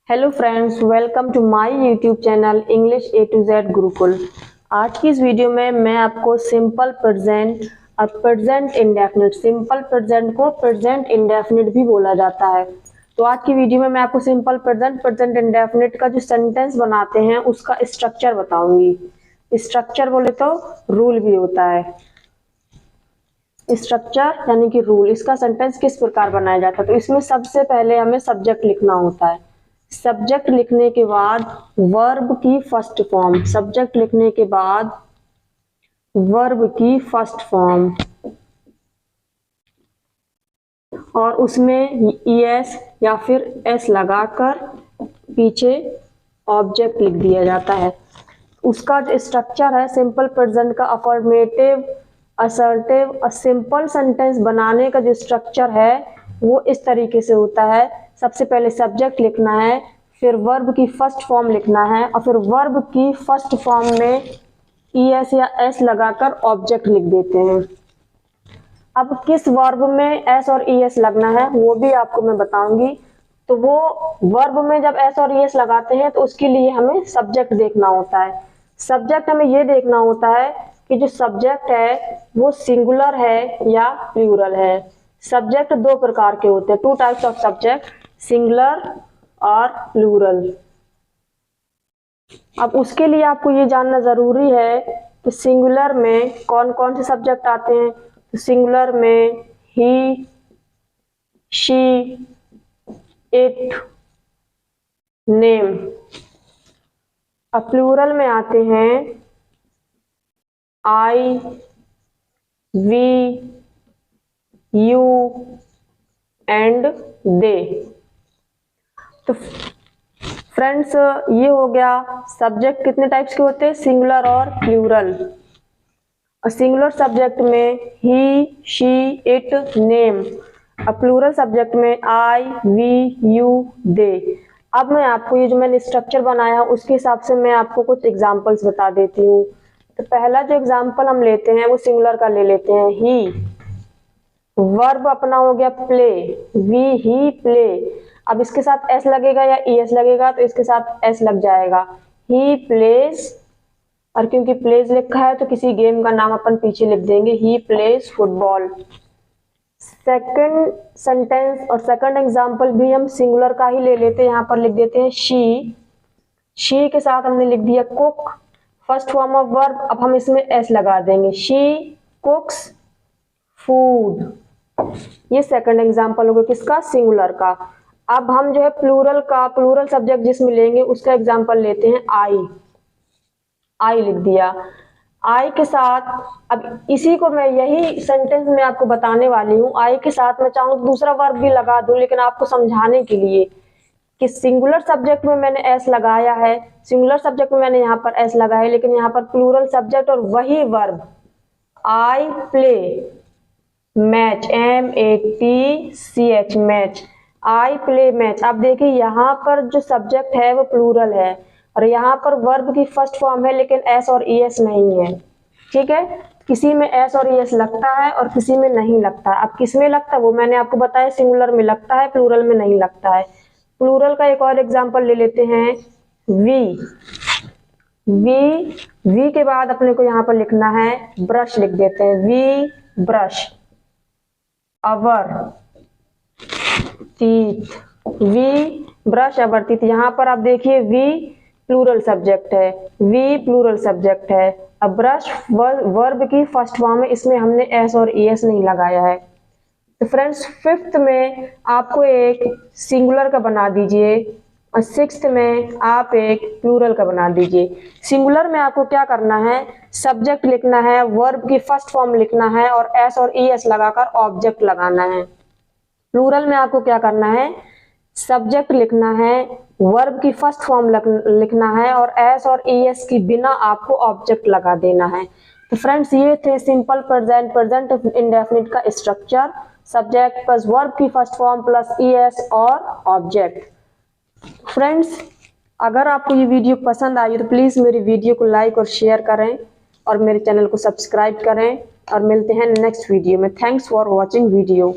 Hello friends, welcome to my YouTube channel English A to Z Gurukul. आज की इस video में मैं आपको सिंपल प्रेजेंट और प्रेजेंट इंडेफिनिट, सिंपल प्रेजेंट को प्रेजेंट इंडेफिनिट भी बोला जाता है। तो आज की वीडियो में मैं आपको सिंपल प्रेजेंट, प्रेजेंट इंडेफिनिट का जो सेंटेंस बनाते हैं उसका स्ट्रक्चर बताऊंगी। स्ट्रक्चर बोले तो रूल भी होता है। स्ट्रक्चर यानी कि रूल, इसका सेंटेंस किस प्रकार बनाया जाता है। तो इसमें सबसे पहले हमें सब्जेक्ट लिखना होता है। सब्जेक्ट लिखने के बाद वर्ब की फर्स्ट फॉर्म, सब्जेक्ट लिखने के बाद वर्ब की फर्स्ट फॉर्म, और उसमें ईएस या फिर एस लगाकर पीछे ऑब्जेक्ट लिख दिया जाता है। उसका जो स्ट्रक्चर है सिंपल प्रेजेंट का, अफर्मेटिव, असर्टिव और सिंपल सेंटेंस बनाने का जो स्ट्रक्चर है वो इस तरीके से होता है। सबसे पहले सब्जेक्ट लिखना है, फिर वर्ब की फर्स्ट फॉर्म लिखना है और फिर वर्ब की फर्स्ट फॉर्म में ईएस या एस लगाकर ऑब्जेक्ट लिख देते हैं। अब किस वर्ब में एस और ईएस लगना है वो भी आपको मैं बताऊंगी। तो वो वर्ब में जब एस और ईएस लगाते हैं तो उसके लिए हमें सब्जेक्ट देखना होता है। सब्जेक्ट हमें ये देखना होता है कि जो सब्जेक्ट है वो सिंगुलर है या प्लूरल है। सब्जेक्ट दो प्रकार के होते हैं, two types of subject, singular और प्लूरल। अब उसके लिए आपको ये जानना जरूरी है कि सिंगुलर में कौन कौन से सब्जेक्ट आते हैं। तो सिंगुलर में ही, शी, इट, नेम। अब प्लूरल में आते हैं आई, वी, यू एंड दे। तो फ्रेंड्स ये हो गया सब्जेक्ट कितने टाइप्स के होते हैं, सिंगुलर और प्लूरल। और सिंगुलर सब्जेक्ट में ही, शी, इट, नेम। और प्लूरल सब्जेक्ट में आई, वी, यू, दे। अब मैं आपको ये जो मैंने स्ट्रक्चर बनाया है उसके हिसाब से मैं आपको कुछ एग्जांपल्स बता देती हूँ। तो पहला जो एग्जांपल हम लेते हैं वो सिंगुलर का ले लेते हैं, ही। वर्ब अपना हो गया प्ले, वी ही प्ले। अब इसके साथ एस लगेगा या ईएस लगेगा, तो इसके साथ एस लग जाएगा, ही प्लेज। और क्योंकि प्लेज लिखा है तो किसी गेम का नाम अपन पीछे लिख देंगे, he plays football. Second sentence और सेकंड एग्जांपल भी हम सिंगुलर का ही ले लेते हैं। यहाँ पर लिख देते हैं शी। शी के साथ हमने लिख दिया cook, first form of verb. अब हम इसमें एस लगा देंगे, शी कुक्स फूड। ये सेकंड एग्जांपल हो गया किसका, सिंगुलर का। अब हम जो है प्लूरल का, प्लूरल सब्जेक्ट जिसमें लेंगे उसका एग्जांपल लेते हैं आई। आई लिख दिया। आई के साथ अब इसी को मैं यही सेंटेंस में आपको बताने वाली हूँ। आई के साथ मैं चाहूँ तो दूसरा वर्ब भी लगा दूं, लेकिन आपको समझाने के लिए कि सिंगुलर सब्जेक्ट में मैंने एस लगाया है, सिंगुलर सब्जेक्ट में मैंने यहाँ पर एस लगाया है, लेकिन यहाँ पर प्लूरल सब्जेक्ट और वही verb I play match, MATCH match, I play match. अब देखिए यहाँ पर जो सब्जेक्ट है वो प्लूरल है और यहाँ पर वर्ब की फर्स्ट फॉर्म है, लेकिन एस और ईएस नहीं है। ठीक है, किसी में एस और ईएस लगता है और किसी में नहीं लगता। अब किस में लगता है वो मैंने आपको बताया, सिंगुलर में लगता है, प्लूरल में नहीं लगता है। प्लूरल का एक और एग्जांपल ले लेते हैं, वी। वी के बाद अपने को यहाँ पर लिखना है ब्रश, लिख देते हैं we brush. Our teeth, we brush our teeth. यहाँ पर आप देखिए वी प्लूरल सब्जेक्ट है, वी प्लूरल सब्जेक्ट है। अब ब्रश वर्ब की फर्स्ट फॉर्म है, इसमें हमने एस और ईएस नहीं लगाया है। तो फ्रेंड्स फिफ्थ में आपको एक सिंगुलर का बना दीजिए और सिक्स्थ में आप एक प्लूरल का बना दीजिए। सिंगुलर में आपको क्या करना है, सब्जेक्ट लिखना है, वर्ब की फर्स्ट फॉर्म लिखना है और एस और ईएस लगाकर ऑब्जेक्ट लगाना है। प्लूरल में आपको क्या करना है, सब्जेक्ट लिखना है, वर्ब की फर्स्ट फॉर्म लिखना है और एस और ईएस की बिना आपको ऑब्जेक्ट लगा देना है। तो फ्रेंड्स ये थे सिंपल प्रेजेंट, प्रेजेंट इंडेफिनिट का स्ट्रक्चर, सब्जेक्ट प्लस वर्ब की फर्स्ट फॉर्म प्लस ईएस और ऑब्जेक्ट। फ्रेंड्स अगर आपको ये वीडियो पसंद आई तो प्लीज़ मेरी वीडियो को लाइक और शेयर करें और मेरे चैनल को सब्सक्राइब करें और मिलते हैं नेक्स्ट वीडियो में। Thanks for watching video.